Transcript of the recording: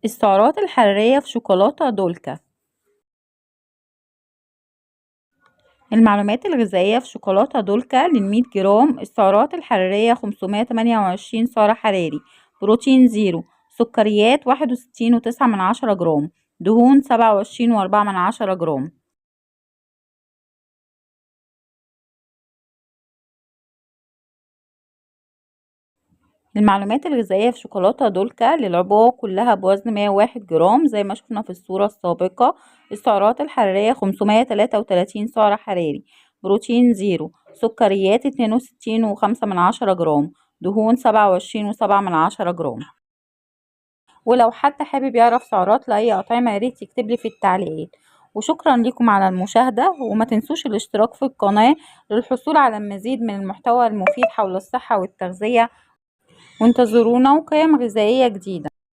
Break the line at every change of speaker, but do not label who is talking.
السعرات الحرارية في شوكولاتة دولكا. المعلومات الغذائية في شوكولاتة دولكا للمية جرام: السعرات الحرارية 528 سعر حراري، بروتين زيرو، سكريات 61.9 جرام، دهون 27.4 جرام. المعلومات الغذائية في شوكولاتة دولكا للعبوة كلها بوزن 101 جرام زي ما شفنا في الصورة السابقة. السعرات الحرارية 533 سعر حراري، بروتين زيرو، سكريات 62.5 جرام، دهون 27.7 جرام. ولو حد حابب يعرف سعرات لأي أطعمة ياريت يكتبلي في التعليقات. وشكرا لكم على المشاهدة، وما تنسوش الاشتراك في القناة للحصول على المزيد من المحتوى المفيد حول الصحة والتغذية. وانتظرونا وقيم غذائية جديدة.